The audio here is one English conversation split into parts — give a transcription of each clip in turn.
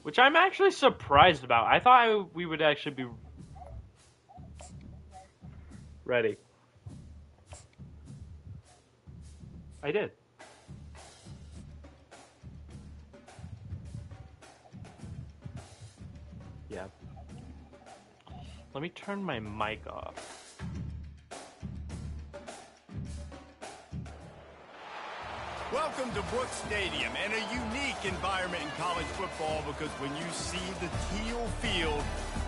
which I'm actually surprised about. I thought we would actually be ready. I did. Yeah. Let me turn my mic off. Welcome to Brooks Stadium, and a unique environment in college football because when you see the teal field,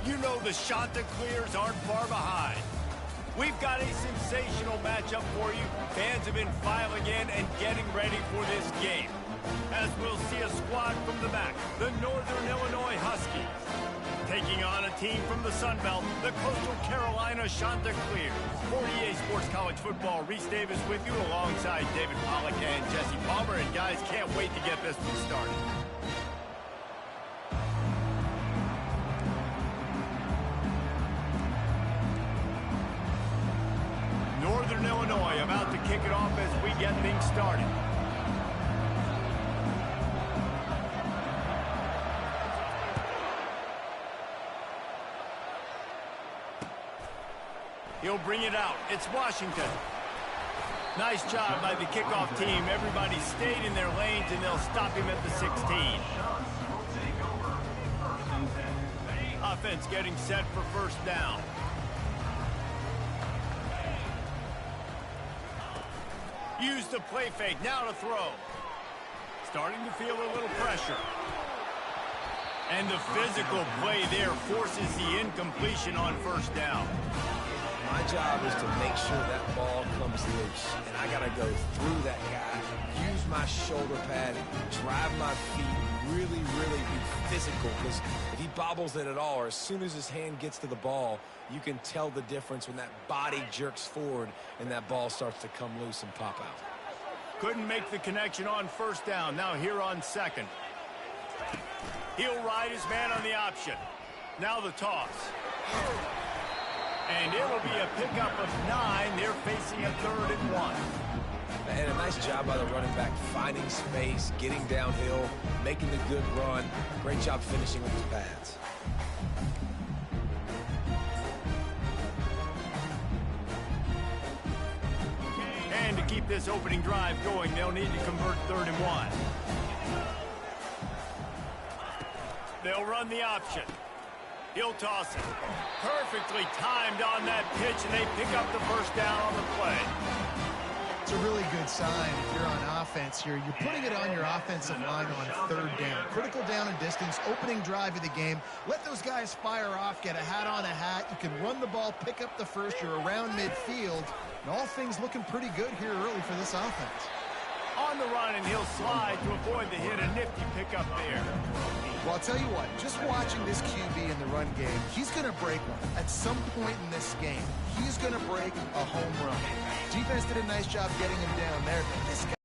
you know the Chanticleers aren't far behind. We've got a sensational matchup for you. Fans have been filing in and getting ready for this game. As we'll see a squad from the back, the Northern Illinois Huskies. Taking on a team from the Sun Belt, the Coastal Carolina Chanticleers. 48 Sports College Football, Reese Davis with you alongside David Pollack and Jesse Palmer. And guys, can't wait to get this one started. Northern Illinois about to kick it off as we get things started. He'll bring it out. It's Washington. Nice job by the kickoff team. Everybody stayed in their lanes, and they'll stop him at the 16. Offense getting set for first down. Use the play fake. Now to throw. Starting to feel a little pressure. And the physical play there forces the incompletion on first down. My job is to make sure that ball comes loose, and I got to go through that guy, use my shoulder pad, drive my feet, really be physical, because if he bobbles it at all, or as soon as his hand gets to the ball, you can tell the difference when that body jerks forward and that ball starts to come loose and pop out. Couldn't make the connection on first down. Now here on second. He'll ride his man on the option. Now the toss. And it'll be a pickup of 9. They're facing a 3rd and 1. And a nice job by the running back, finding space, getting downhill, making the good run. Great job finishing with his pads. And to keep this opening drive going, they'll need to convert 3rd and 1. They'll run the option. He'll toss it. Perfectly timed on that pitch, and they pick up the first down on the play. It's a really good sign if you're on offense here. You're putting it on your offensive line on 3rd down. Critical down and distance, opening drive of the game. Let those guys fire off, get a hat on a hat. You can run the ball, pick up the first. You're around midfield. And all things looking pretty good here early for this offense. On the run, and he'll slide to avoid the hit. A nifty pickup there. Well, I'll tell you what, just watching this QB in the run game, he's going to break one. At some point in this game, he's going to break a home run. Defense did a nice job getting him down there. This guy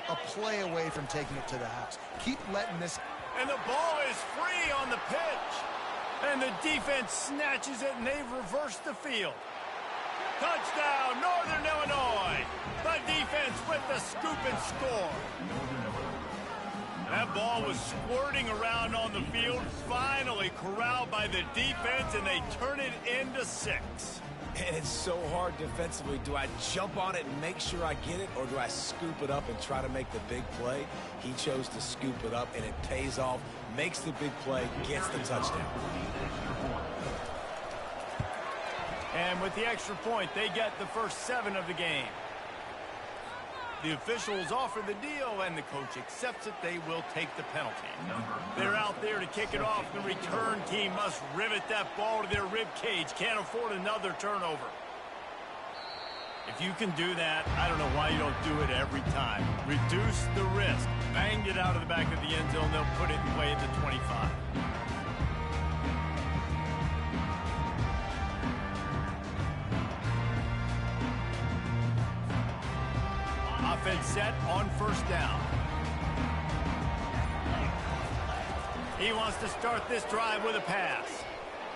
a play away from taking it to the house. Keep letting this. And the ball is free on the pitch. And the defense snatches it, and they've reversed the field. Touchdown, Northern Illinois. The defense with the scoop and score. That ball was squirting around on the field, finally corralled by the defense, and they turn it into 6. And it's so hard defensively. Do I jump on it and make sure I get it, or do I scoop it up and try to make the big play? He chose to scoop it up, and it pays off, makes the big play, gets the touchdown. And with the extra point, they get the first 7 of the game. The officials offer the deal, and the coach accepts it. They will take the penalty. They're out there to kick it off. The return team must rivet that ball to their rib cage. Can't afford another turnover. If you can do that, I don't know why you don't do it every time. Reduce the risk. Banged it out of the back of the end zone. They'll put it in play at the 25. Offense set on first down. He wants to start this drive with a pass.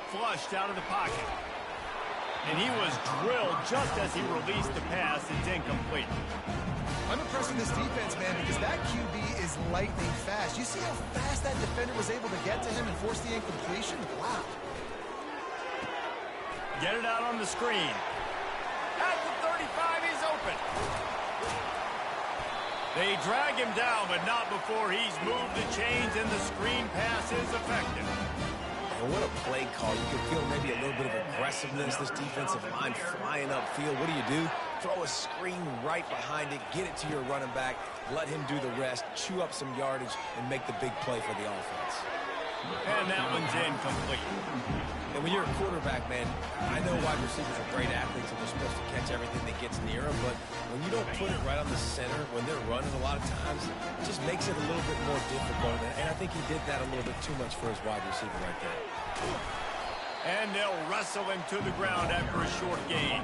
Flushed out of the pocket. And he was drilled just as he released the pass. It's incomplete. I'm impressed with this defense, man, because that QB is lightning fast. You see how fast that defender was able to get to him and force the incompletion? Wow. Get it out on the screen. At the 35, he's open. They drag him down, but not before he's moved the chains and the screen pass is effective. And what a play call. You can feel maybe a little bit of aggressiveness. This defensive line flying upfield. What do? Throw a screen right behind it, get it to your running back, let him do the rest, chew up some yardage, and make the big play for the offense. And that one's incomplete. And when you're a quarterback, man, I know wide receivers are great athletes and they're supposed to catch everything that gets near them, but when you don't put it right on the center, when they're running a lot of times, it just makes it a little bit more difficult. And I think he did that a little bit too much for his wide receiver right there. And they'll wrestle him to the ground after a short gain.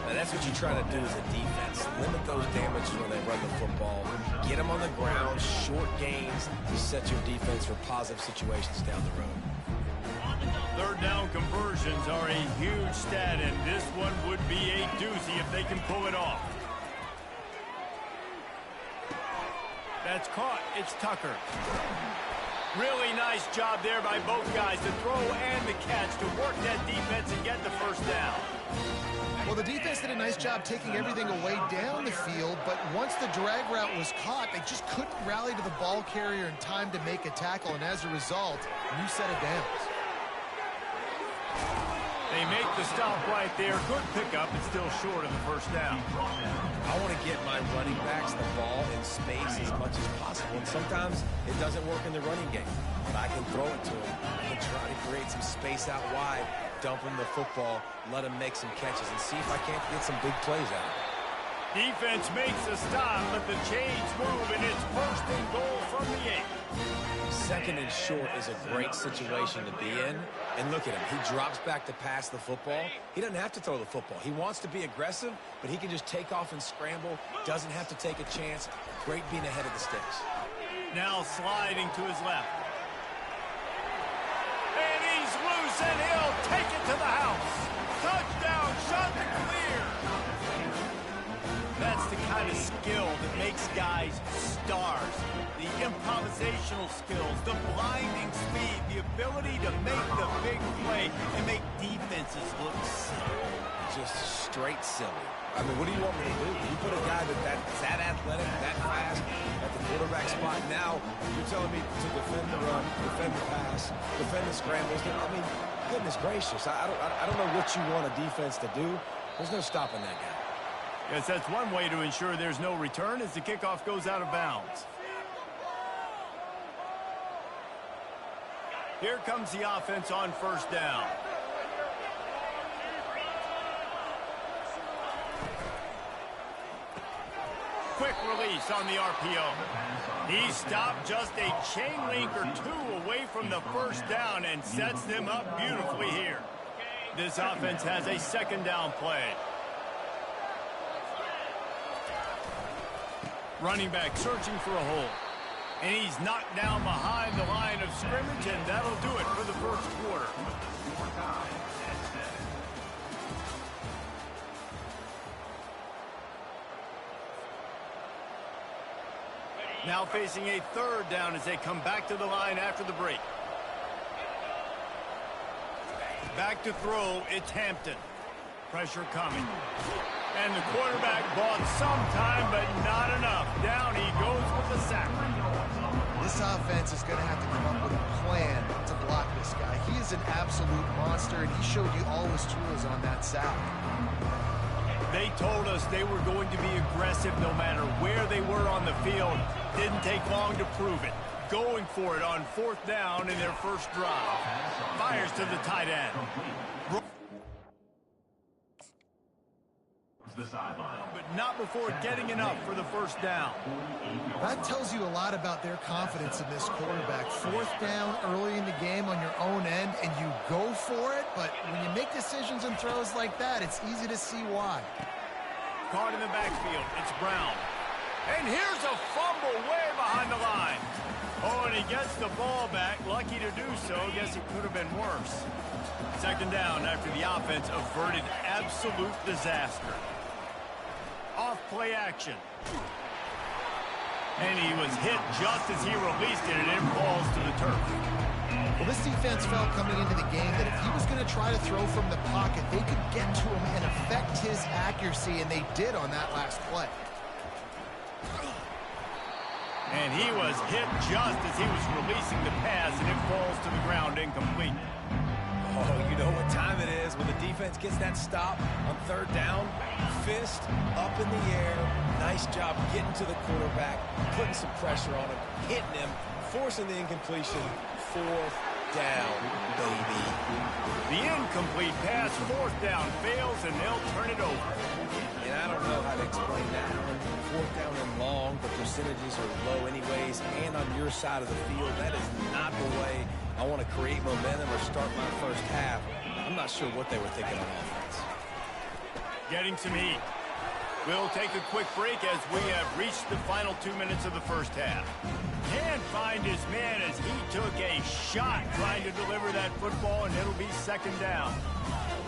And that's what you try to do as a defense. Limit those damages when they run the football. Get them on the ground, short gains to set your defense for positive situations down the road. Third down conversions are a huge stat, and this one would be a doozy if they can pull it off. That's caught. It's Tucker. Really nice job there by both guys to throw and the catch to work that defense and get the first down. Well, the defense did a nice job taking everything away down the field, but once the drag route was caught, they just couldn't rally to the ball carrier in time to make a tackle, and as a result, new set of downs. They make the stop right there. Good pickup, but still short of the first down. I want to get my running backs the ball in space as much as possible, and sometimes it doesn't work in the running game, but I can throw it to them. I can try to create some space out wide, dump them the football, let them make some catches, and see if I can't get some big plays out of it. Defense makes a stop, but the chains move, and it's first and goal from the 8. Second and short is a great situation to be in. And look at him. He drops back to pass the football. He doesn't have to throw the football. He wants to be aggressive, but he can just take off and scramble. Doesn't have to take a chance. Great being ahead of the sticks. Now sliding to his left. And he's loose, and he'll take it to the house. Touchdown, shot to clear. That's the kind of skill that makes guys stars. The improvisational skills, the blinding speed, the ability to make the big play and make defenses look silly. Just straight silly. I mean, what do you want me to do? You put a guy that's that athletic, that fast, at the quarterback spot. Now, you're telling me to defend the run, defend the pass, defend the scrambles. I mean, goodness gracious. I don't know what you want a defense to do. There's no stopping that guy. Yes, that's one way to ensure there's no return as the kickoff goes out of bounds. Here comes the offense on first down. Quick release on the RPO. He stopped just a chain link or two away from the first down and sets them up beautifully here. This offense has a second down play. Running back searching for a hole. And he's knocked down behind the line of scrimmage, and that'll do it for the first quarter. Now facing a third down as they come back to the line after the break. Back to throw, it's Hampton. Pressure coming. And the quarterback bought some time, but not enough. Down he goes with the sack. This offense is going to have to come up with a plan to block this guy. He is an absolute monster, and he showed you all his tools on that sack. They told us they were going to be aggressive no matter where they were on the field. Didn't take long to prove it. Going for it on fourth down in their first drive. Fires to the tight end. But not before getting enough for the first down. That tells you a lot about their confidence in this quarterback. Fourth down early in the game on your own end, and you go for it, but when you make decisions and throws like that, it's easy to see why. Caught in the backfield, it's Brown. And here's a fumble way behind the line. Oh, and he gets the ball back. Lucky to do so. Guess it could have been worse. Second down after the offense averted absolute disaster. Off play action. And he was hit just as he released it, and it falls to the turf. Well, this defense felt coming into the game that if he was going to try to throw from the pocket, they could get to him and affect his accuracy, and they did on that last play. And he was hit just as he was releasing the pass, and it falls to the ground incomplete. Oh, you know what time it is when the defense gets that stop on third down. Fist up in the air. Nice job getting to the quarterback, putting some pressure on him, hitting him, forcing the incompletion. Fourth down, baby. The incomplete pass, fourth down, fails, and they'll turn it over. And I don't know how to explain that. Fourth down and long, the percentages are low anyways, and on your side of the field, that is not the way I want to create momentum or start my first half. I'm not sure what they were thinking on offense. Getting some heat. We'll take a quick break as we have reached the final 2 minutes of the first half. Can't find his man as he took a shot trying to deliver that football, and it'll be second down.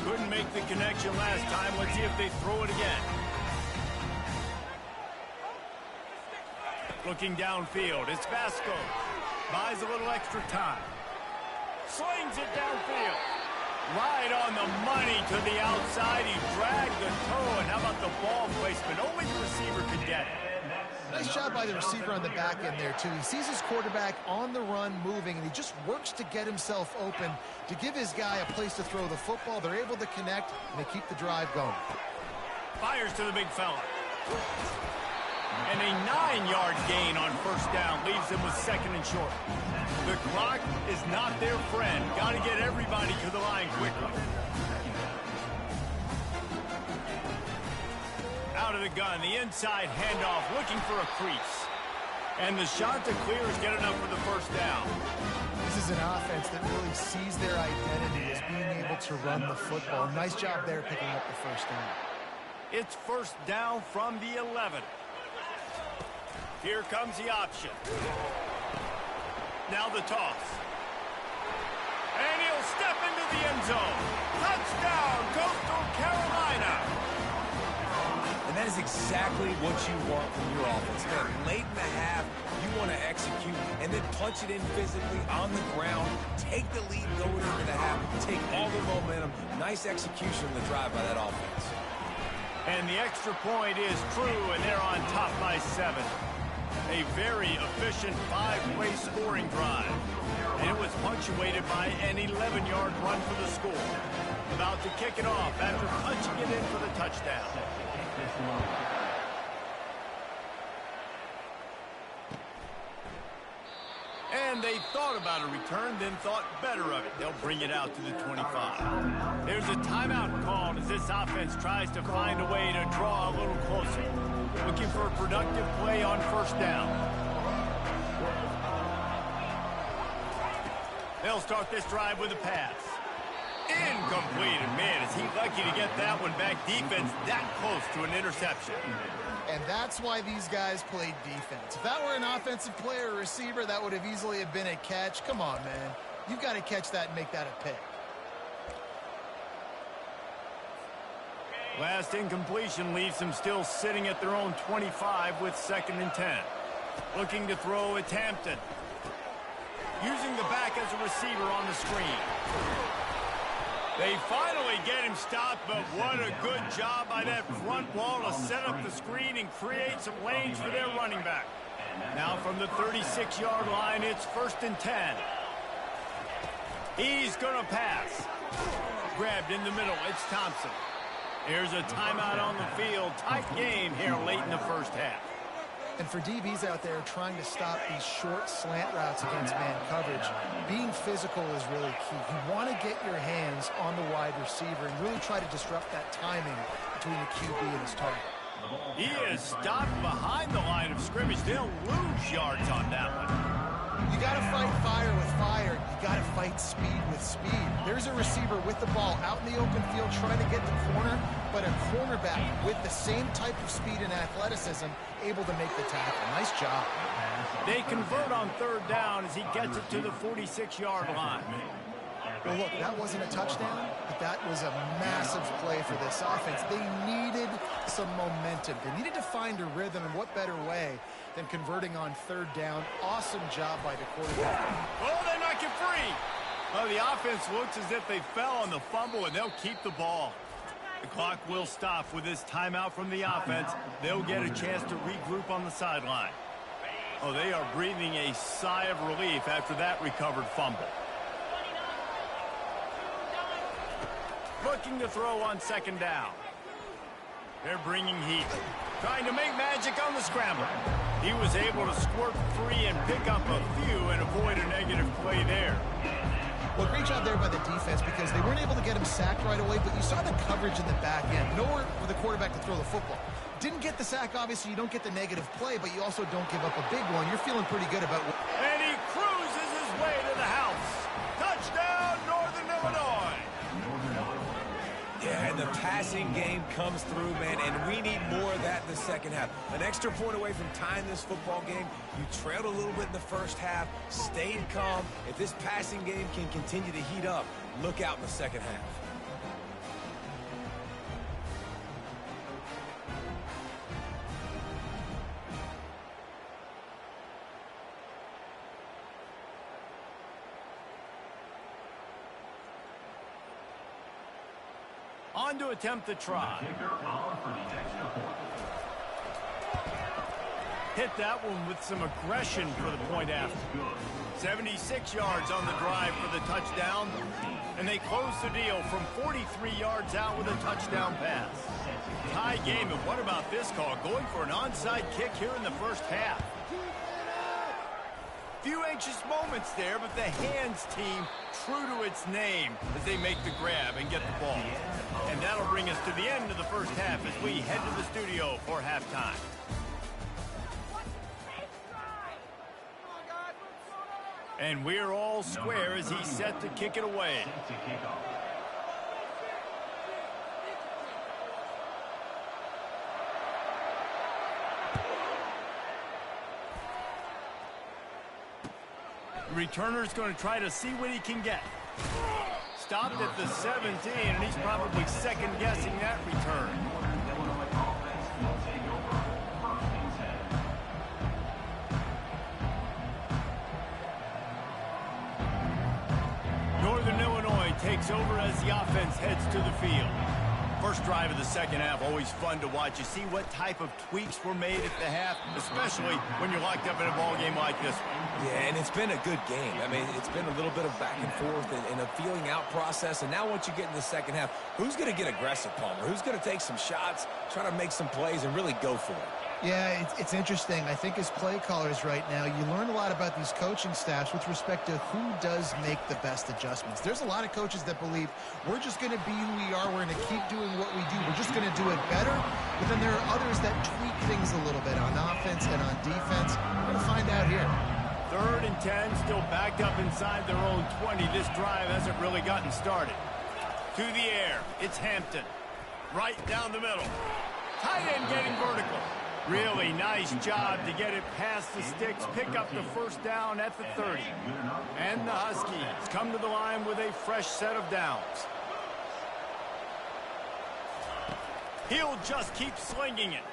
Couldn't make the connection last time. Let's see if they throw it again. Looking downfield, it's Vasco. Buys a little extra time. Slings it downfield. Right on the money to the outside. He dragged the toe, and how about the ball placement? Only the receiver could get it. Nice job by the receiver on the back end there, too. He sees his quarterback on the run moving, and he just works to get himself open to give his guy a place to throw the football. They're able to connect, and they keep the drive going. Fires to the big fella. And a 9-yard gain on first down leaves them with second and short. The clock is not their friend. Got to get everybody to the line quickly. Out of the gun, the inside handoff, looking for a crease. And the shot to clear is good enough for the first down. This is an offense that really sees their identity as being able to run the football. Nice job there picking up the first down. It's first down from the 11. Here comes the option. Now the toss. And he'll step into the end zone. Touchdown, Coastal Carolina. And that is exactly what you want from your offense. Man, late in the half, you want to execute and then punch it in physically on the ground. Take the lead going into the half. Take all the momentum. Nice execution of the drive by that offense. And the extra point is true, and they're on top by 7. A very efficient 5-play scoring drive. And it was punctuated by an 11-yard run for the score. About to kick it off after punching it in for the touchdown. And they thought about a return, then thought better of it. They'll bring it out to the 25. There's a timeout called as this offense tries to find a way to draw a little closer. Looking for a productive play on first down. They'll start this drive with a pass. Incomplete, and man, is he lucky to get that one back. Defense that close to an interception. And that's why these guys played defense. If that were an offensive player or receiver, that would have easily have been a catch. Come on, man. You've got to catch that and make that a pick. Last incompletion leaves them still sitting at their own 25 with second and 10. Looking to throw, it's Hampton. Using the back as a receiver on the screen. They finally get him stopped, but what a good job by that front wall to set up the screen and create some lanes for their running back. Now from the 36-yard line, it's first and 10. He's going to pass. Grabbed in the middle, it's Thompson. Here's a timeout on the field. Tight game here late in the first half. And for DBs out there trying to stop these short slant routes against man coverage, being physical is really key. You want to get your hands on the wide receiver and really try to disrupt that timing between the QB and his target. He is stopped behind the line of scrimmage. They'll lose yards on that one. You got to fight fire with fire. You got to fight speed with speed. There's a receiver with the ball out in the open field trying to get the corner, but a cornerback with the same type of speed and athleticism able to make the tackle. Nice job. They convert on third down as he gets it to the 46-yard line. Well, look, that wasn't a touchdown, but that was a massive play for this offense. They needed some momentum. They needed to find a rhythm, and what better way than converting on third down. Awesome job by the quarterback. Oh, they knock it free. Well, the offense looks as if they fell on the fumble, and they'll keep the ball. The clock will stop with this timeout from the offense. They'll get a chance to regroup on the sideline. Oh, they are breathing a sigh of relief after that recovered fumble. Looking to throw on second down. They're bringing heat. Trying to make magic on the scramble. He was able to squirt free and pick up a few and avoid a negative play there. Well, great job there by the defense because they weren't able to get him sacked right away, but you saw the coverage in the back end. Nowhere for the quarterback to throw the football. Didn't get the sack, obviously. You don't get the negative play, but you also don't give up a big one. You're feeling pretty good about what... And he cruises his way to the house. Touchdown, Northern Illinois. Yeah, and the passing game comes through, man, and we need more of that in the second half. An extra point away from tying this football game. You trailed a little bit in the first half, stayed calm. If this passing game can continue to heat up, look out in the second half. On to attempt the try. Hit that one with some aggression for the point after. 76 yards on the drive for the touchdown. And they close the deal from 43 yards out with a touchdown pass. Tie game, and what about this call? Going for an onside kick here in the first half. Few anxious moments there, but the hands team true to its name as they make the grab and get the ball. And that'll bring us to the end of the first half as we head to the studio for halftime. And we're all square as he's set to kick it away. The returner's going to try to see what he can get. Stopped at the 17, and he's probably second-guessing that return. Northern Illinois takes over as the offense heads to the field. First drive of the second half, always fun to watch. You see what type of tweaks were made at the half, especially when you're locked up in a ball game like this one. Yeah, and it's been a good game. I mean, it's been a little bit of back and forth and a feeling out process. And now once you get in the second half, who's going to get aggressive, Palmer? Who's going to take some shots, try to make some plays, and really go for it? Yeah, it's interesting. I think as play callers right now, you learn a lot about these coaching staffs with respect to who does make the best adjustments. There's a lot of coaches that believe we're just going to be who we are. We're going to keep doing what we do. We're just going to do it better. But then there are others that tweak things a little bit on offense and on defense. We're going to find out here. 3rd and 10, still backed up inside their own 20. This drive hasn't really gotten started. To the air, it's Hampton. Right down the middle. Tight end getting vertical. Really nice job to get it past the sticks, pick up the first down at the 30. And the Huskies come to the line with a fresh set of downs. He'll just keep slinging it.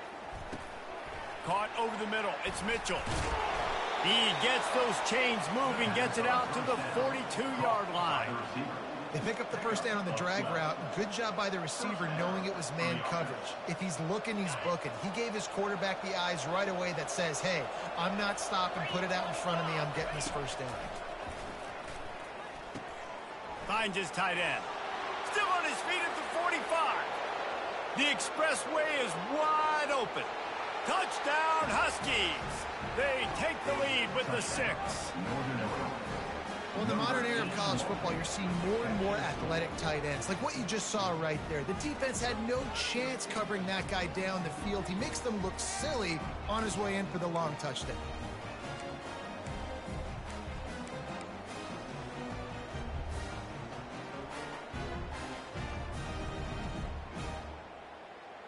Caught over the middle. It's Mitchell. He gets those chains moving, gets it out to the 42-yard line. They pick up the first down on the drag route. Good job by the receiver knowing it was man coverage. If he's looking, he's booking. He gave his quarterback the eyes right away that says, hey, I'm not stopping. Put it out in front of me. I'm getting this first down. Finds his tight end. Still on his feet at the 45. The expressway is wide open. Touchdown, Huskies. They take the lead with the 6. Well, in the modern era of college football, you're seeing more and more athletic tight ends, like what you just saw right there. The defense had no chance covering that guy down the field. He makes them look silly on his way in for the long touchdown.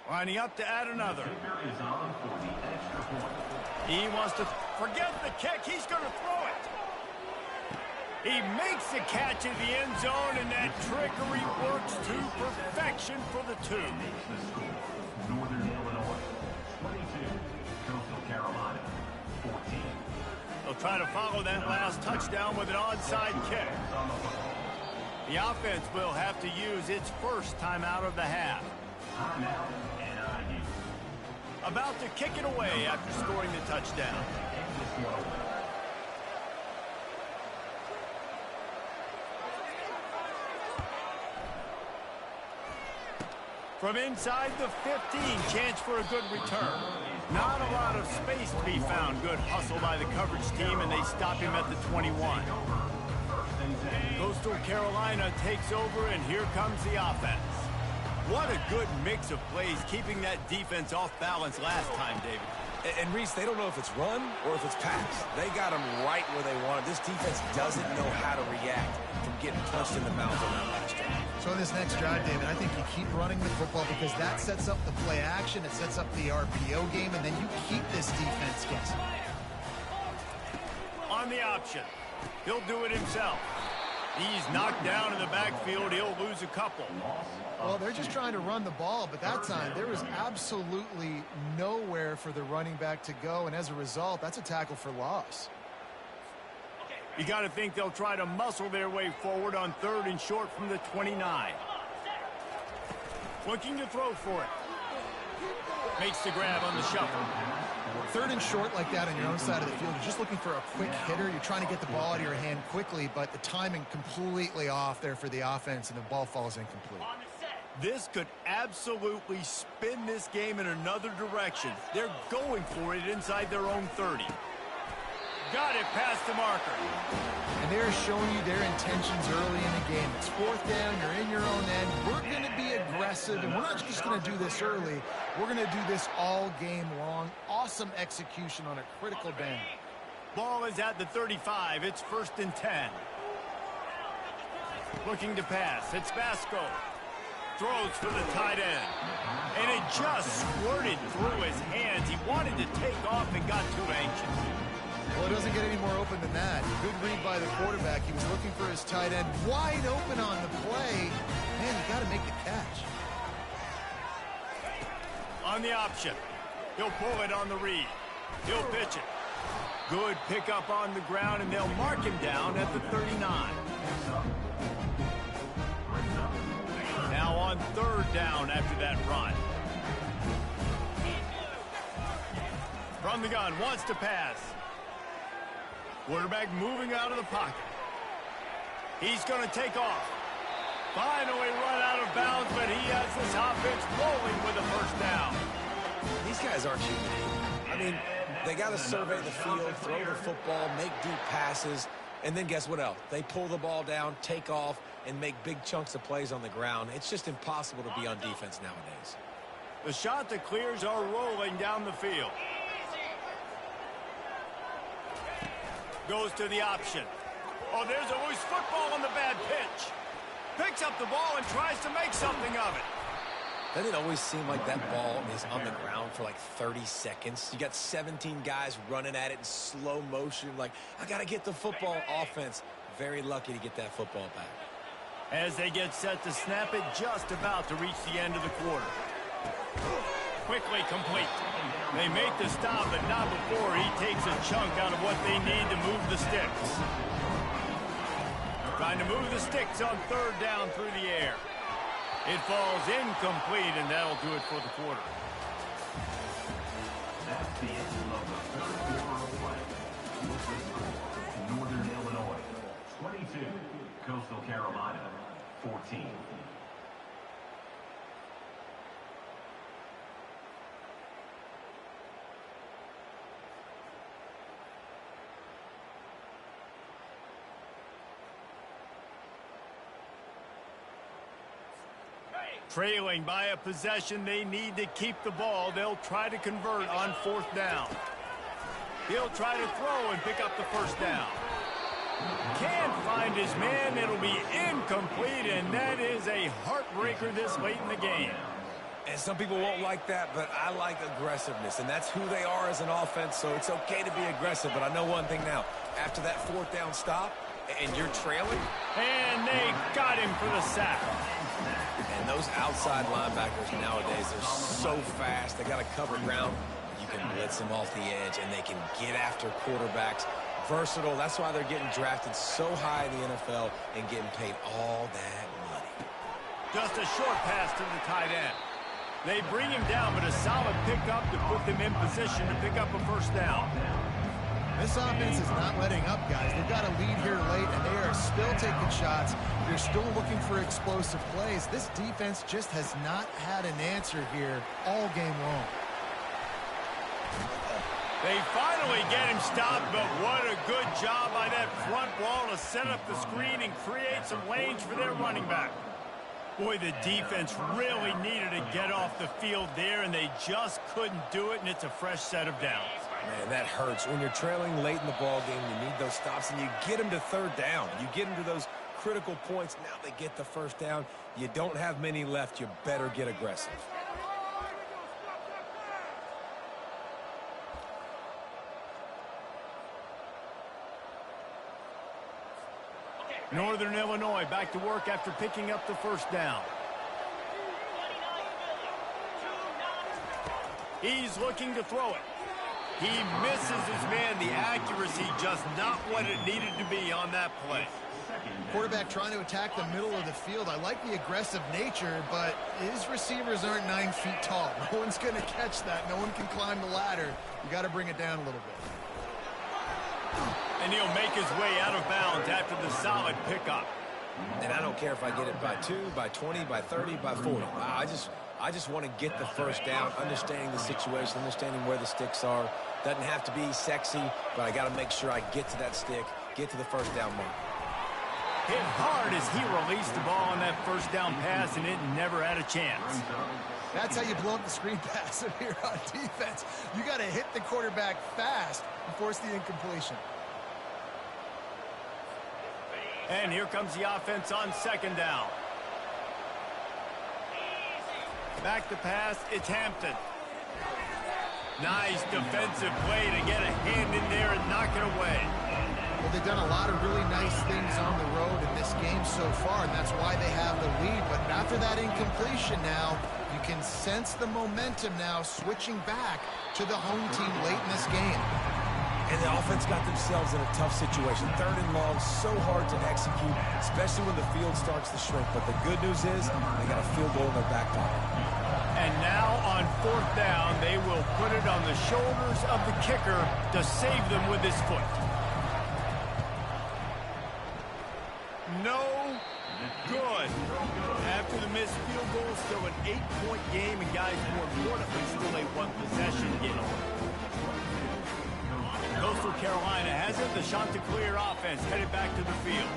Lining up to add another. He wants to Forget the kick. He's going to throw it. He makes the catch in the end zone, and that trickery works to perfection for the 2. Northern Illinois, 22. Coastal Carolina, 14. They'll try to follow that last touchdown with an onside kick. The offense will have to use its first timeout of the half. About to kick it away after scoring the touchdown. From inside the 15, chance for a good return. Not a lot of space to be found. Good hustle by the coverage team, and they stop him at the 21. Coastal Carolina takes over, and here comes the offense. What a good mix of plays, keeping that defense off balance last time, David. And Reese, they don't know if it's run or if it's pass. They got them right where they want it. This defense doesn't know how to react from getting punched in the mouth on that last drive. So in this next drive, David, I think you keep running the football because that sets up the play action, it sets up the RPO game, and then you keep this defense guessing. On the option, he'll do it himself. He's knocked down in the backfield. He'll lose a couple. Well, they're just trying to run the ball, but that time there was absolutely nowhere for the running back to go, and as a result, that's a tackle for loss. You got to think they'll try to muscle their way forward on 3rd and short from the 29. Looking to throw for it. Makes the grab on the shuffle. 3rd and short like that on your own side of the field, you're just looking for a quick hitter. You're trying to get the ball out of your hand quickly, but the timing completely off there for the offense, and the ball falls incomplete. This could absolutely spin this game in another direction. They're going for it inside their own 30. Got it past the marker. And they're showing you their intentions early in the game. It's 4th down, you're in your own end. We're going to be aggressive, and we're not just going to do this early. We're going to do this all game long. Awesome execution on a critical down. Ball is at the 35. It's 1st and 10. Looking to pass. It's Vasco. Throws for the tight end. And it just squirted through his hands. He wanted to take off and got too anxious. Well, it doesn't get any more open than that. Good read by the quarterback. He was looking for his tight end wide open on the play. Man, you got to make the catch. On the option. He'll pull it on the read. He'll pitch it. Good pickup on the ground, and they'll mark him down at the 39. Now on 3rd down after that run. From the gun, wants to pass. Quarterback moving out of the pocket. He's going to take off. Finally run out of bounds, but he has this offense rolling with a 1st down. These guys aren't human. I mean, they got to survey the field, throw the football, make deep passes, and then guess what else? They pull the ball down, take off, and make big chunks of plays on the ground. It's just impossible to be on defense nowadays. The shot that clears are rolling down the field. Goes to the option. Oh, there's a loose football on the bad pitch. Picks up the ball and tries to make something of it. Doesn't it always seem like that ball is on the ground for like 30 seconds? You got 17 guys running at it in slow motion. Like, I got to get the football. Offense, very lucky to get that football back. As they get set to snap it, just about to reach the end of the quarter. Quickly complete. They make the stop, but not before he takes a chunk out of what they need to move the sticks. Trying to move the sticks on 3rd down through the air. It falls incomplete, and that'll do it for the quarter. That's the end of the 3rd quarter of play. Northern Illinois, 22. Coastal Carolina, 14. Trailing by a possession, they need to keep the ball. They'll try to convert on 4th down. He'll try to throw and pick up the 1st down. Can't find his man. It'll be incomplete, and that is a heartbreaker this late in the game. And some people won't like that, but I like aggressiveness, and that's who they are as an offense, so it's okay to be aggressive. But I know one thing now. After that fourth down stop, and you're trailing. And they got him for the sack. And those outside linebackers nowadays are so fast. They got to cover ground. You can blitz them off the edge, and they can get after quarterbacks. Versatile. That's why they're getting drafted so high in the NFL and getting paid all that money. Just a short pass to the tight end. They bring him down, but a solid pickup to put them in position to pick up a first down. This offense is not letting up, guys. They've got a lead here late, and they are still taking shots. They're still looking for explosive plays. This defense just has not had an answer here all game long. They finally get him stopped, but what a good job by that front wall to set up the screen and create some lanes for their running back. Boy, the defense really needed to get off the field there, and they just couldn't do it, and it's a fresh set of downs. Man, that hurts. When you're trailing late in the ball game, you need those stops, and you get them to third down. You get them to those critical points. Now they get the first down. You don't have many left. You better get aggressive. Northern Illinois back to work after picking up the first down. He's looking to throw it. He misses his man. The accuracy just not what it needed to be on that play. Quarterback trying to attack the middle of the field. I like the aggressive nature, but his receivers aren't 9 feet tall. No one's going to catch that. No one can climb the ladder. You got to bring it down a little bit. And he'll make his way out of bounds after the solid pickup. And I don't care if I get it by 2, by 20, by 30, by 40. I just want to get the first down, understanding the situation, understanding where the sticks are. Doesn't have to be sexy, but I got to make sure I get to that stick, get to the first down mark. Hit hard as he released the ball on that first down pass, and it never had a chance. That's how you blow up the screen pass here on defense. You got to hit the quarterback fast and force the incompletion. And here comes the offense on second down. Back to pass, it's Hampton. Nice defensive play to get a hand in there and knock it away. Well, they've done a lot of really nice things on the road in this game so far, and that's why they have the lead. But after that incompletion now, you can sense the momentum now switching back to the home team late in this game. And the offense got themselves in a tough situation. Third and long, so hard to execute, especially when the field starts to shrink. But the good news is they got a field goal in their back pocket. And now on fourth down, they will put it on the shoulders of the kicker to save them with his foot. No good. After the missed field goal, still an 8-point game, and guys, more importantly, still a one-possession game. Coastal Carolina has it. The Chanticleer offense headed back to the field.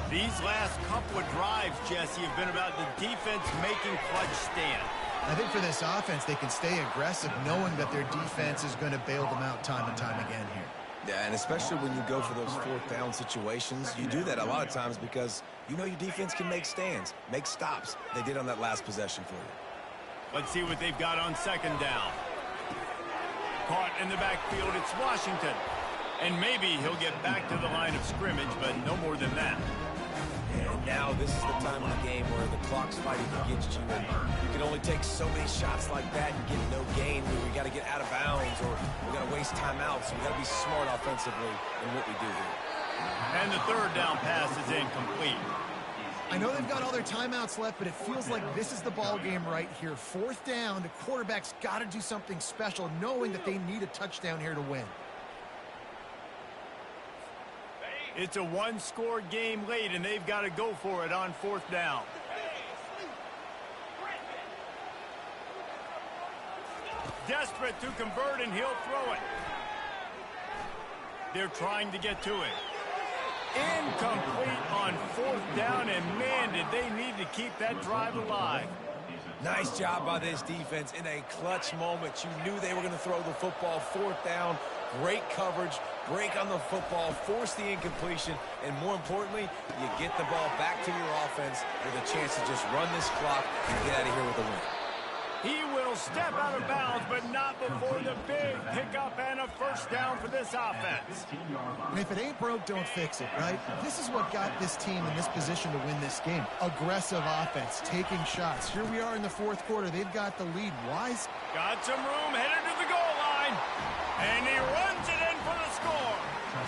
These last couple of drives, Jesse, have been about the defense making clutch stand. I think for this offense, they can stay aggressive knowing that their defense is going to bail them out time and time again here. Yeah, and especially when you go for those fourth down situations, you do that a lot of times because you know your defense can make stands, make stops. They did on that last possession for you. Let's see what they've got on second down. Caught in the backfield, it's Washington. And maybe he'll get back to the line of scrimmage, but no more than that. And now this is the time of the game where the clock's fighting against you. And you can only take so many shots like that and get no gain. We got to get out of bounds or we got to waste timeouts. So we got to be smart offensively in what we do here. And the third down pass is incomplete. I know they've got all their timeouts left, but it feels like this is the ball game right here. Fourth down, the quarterback's got to do something special, knowing that they need a touchdown here to win. It's a one-score game late, and they've got to go for it on fourth down. Desperate to convert, and he'll throw it. They're trying to get to it. Incomplete on fourth down, and man, did they need to keep that drive alive. Nice job by this defense in a clutch moment. You knew they were going to throw the football. Fourth down, great coverage, break on the football, force the incompletion, and more importantly, you get the ball back to your offense with a chance to just run this clock and get out of here with a win. He will step out of bounds, but not before the big pickup and a first down for this offense. And if it ain't broke, don't fix it, right? This is what got this team in this position to win this game. Aggressive offense, taking shots. Here we are in the fourth quarter. They've got the lead. Wise. Got some room, headed to the goal line. And he runs it in for the score.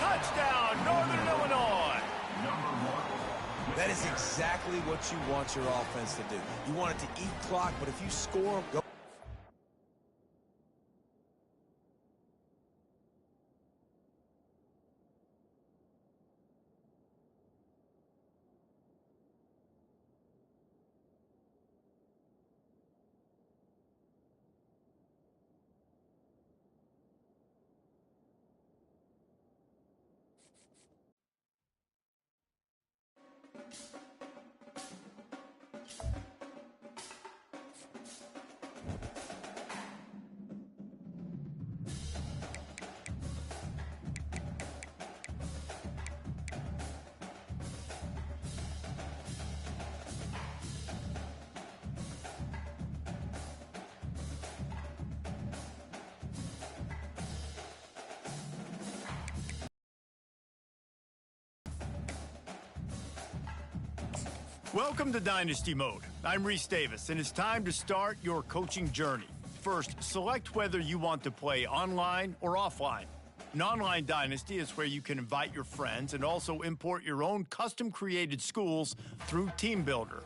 Touchdown, Northern Illinois. That is exactly what you want your offense to do. You want it to eat clock, but if you score, go. Welcome to Dynasty Mode. I'm Reese Davis, and it's time to start your coaching journey. First, select whether you want to play online or offline. An online dynasty is where you can invite your friends and also import your own custom-created schools through Team Builder.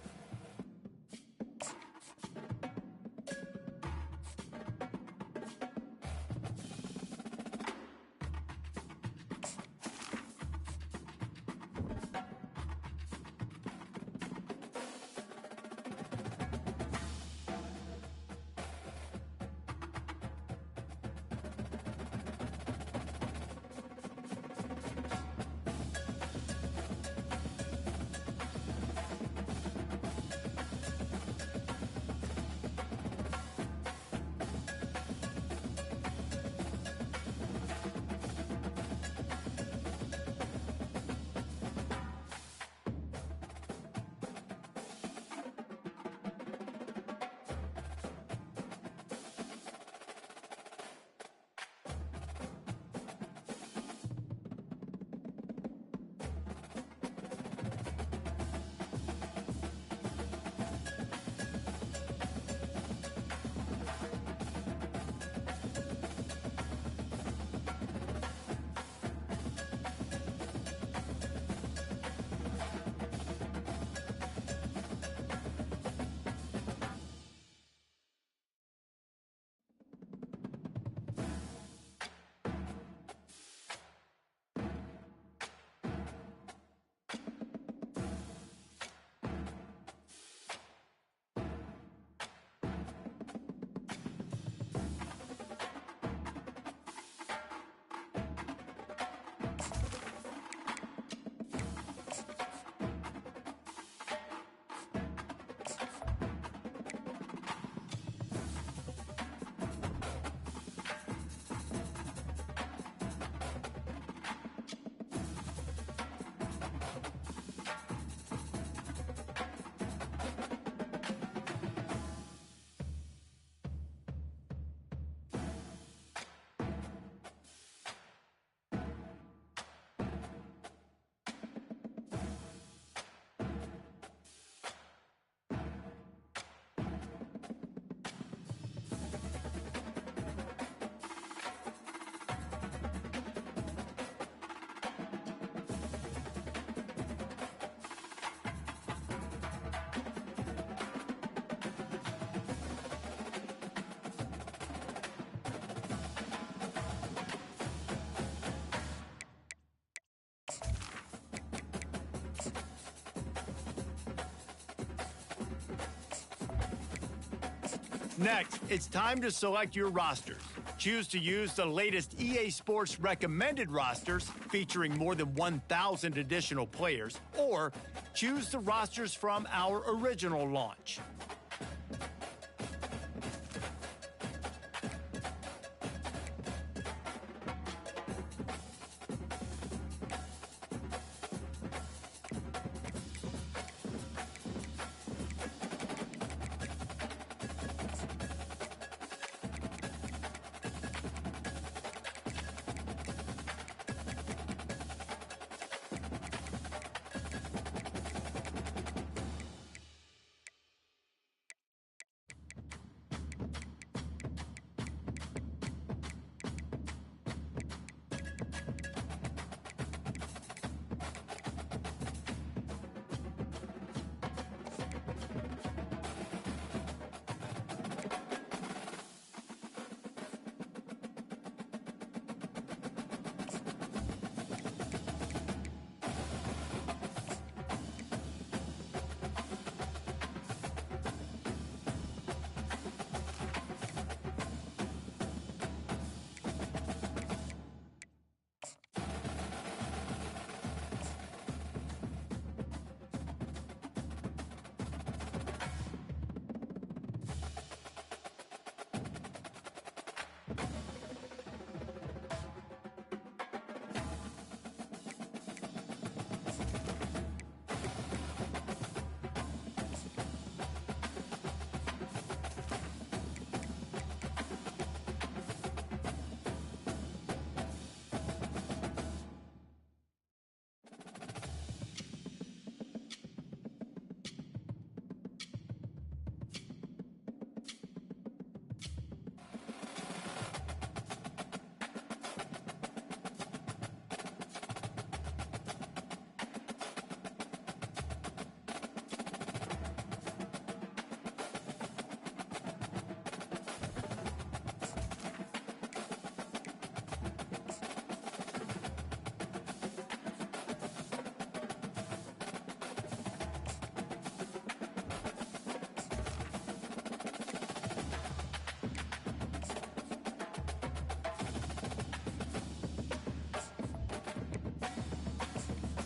Next, it's time to select your rosters. Choose to use the latest EA Sports recommended rosters featuring more than 1,000 additional players, or choose the rosters from our original launch.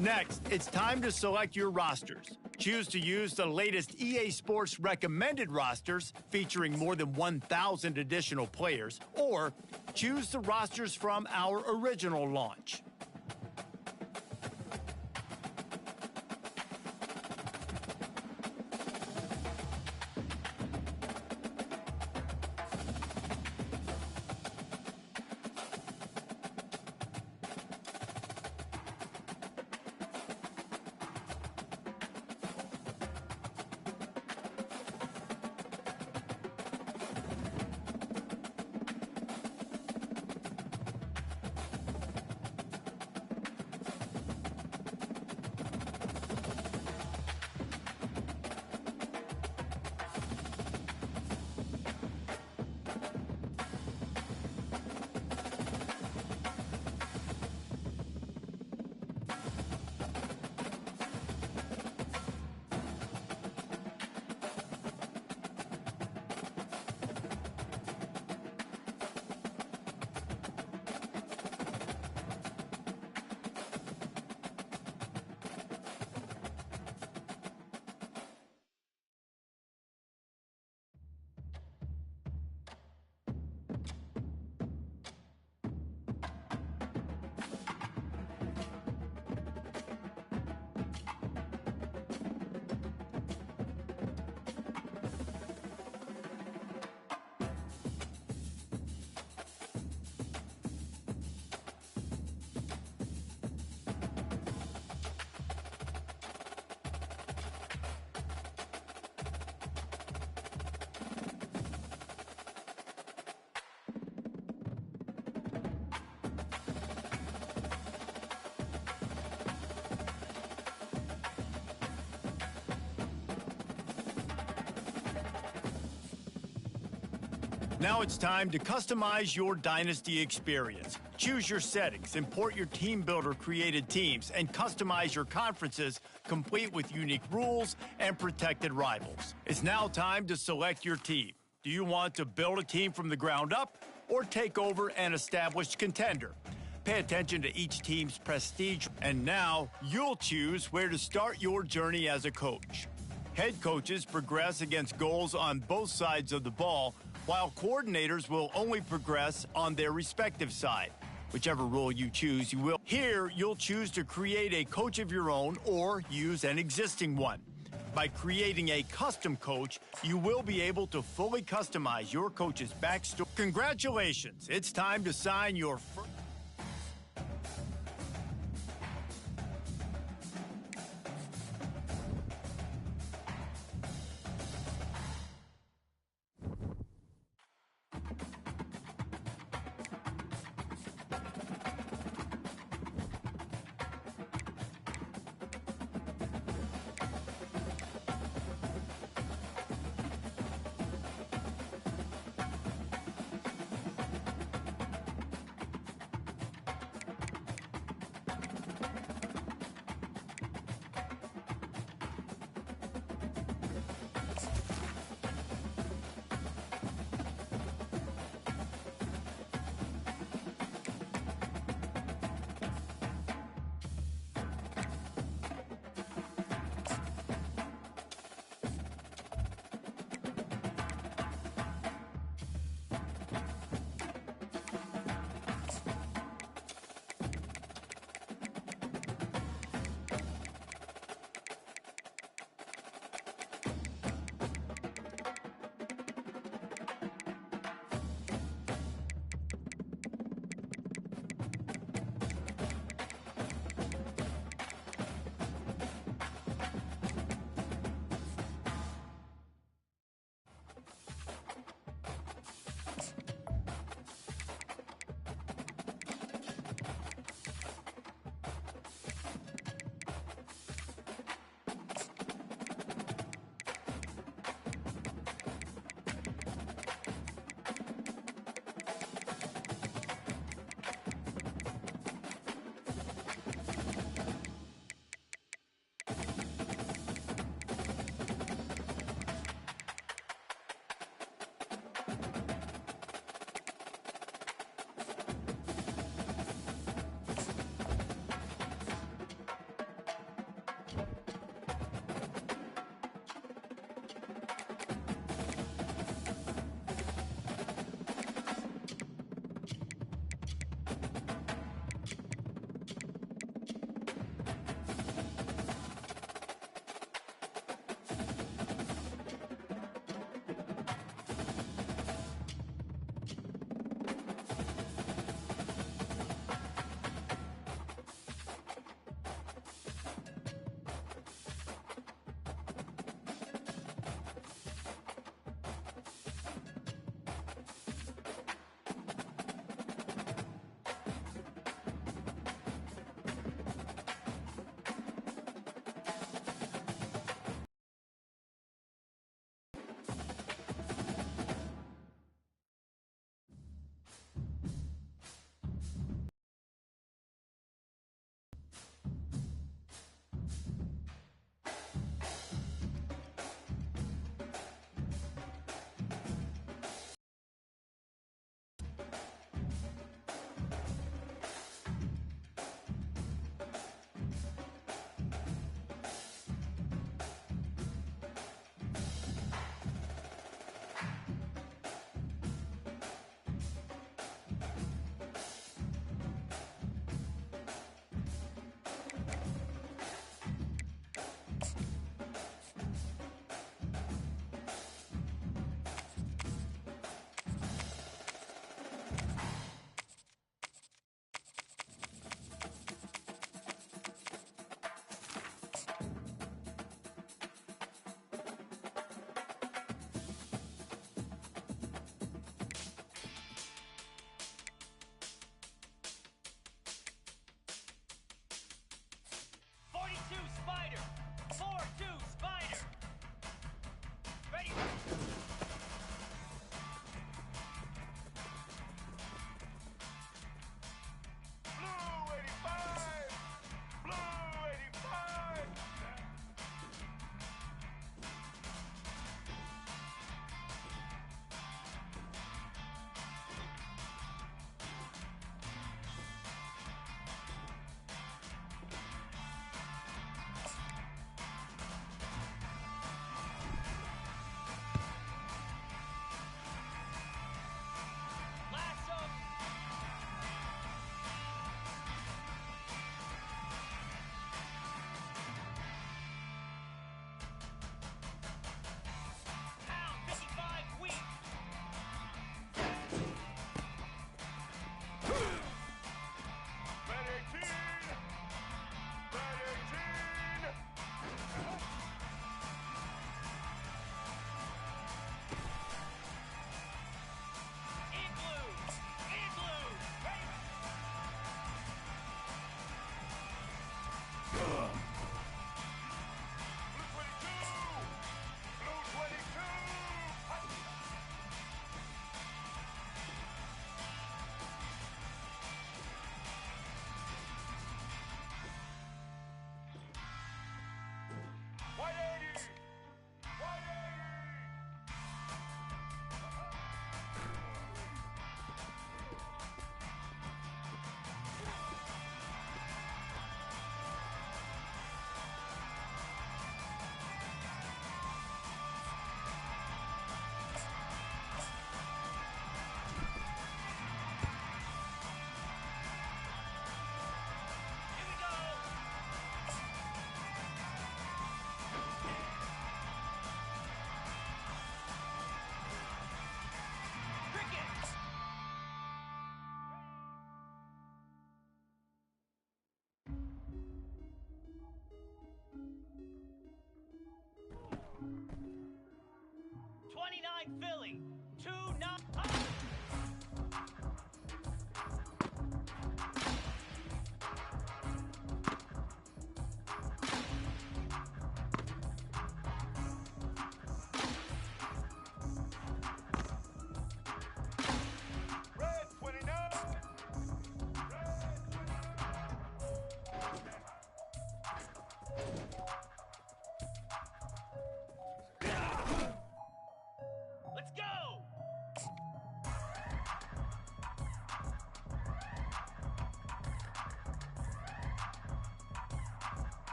Next, it's time to select your rosters. Choose to use the latest EA Sports recommended rosters featuring more than 1,000 additional players, or choose the rosters from our original launch. Now it's time to customize your Dynasty experience. Choose your settings, import your team builder created teams, and customize your conferences, complete with unique rules and protected rivals. It's now time to select your team. Do you want to build a team from the ground up or take over an established contender? Pay attention to each team's prestige, and now you'll choose where to start your journey as a coach. Head coaches progress against goals on both sides of the ball, while coordinators will only progress on their respective side. Whichever role you choose, you will. Here, you'll choose to create a coach of your own or use an existing one. By creating a custom coach, you will be able to fully customize your coach's backstory. Congratulations! It's time to sign your first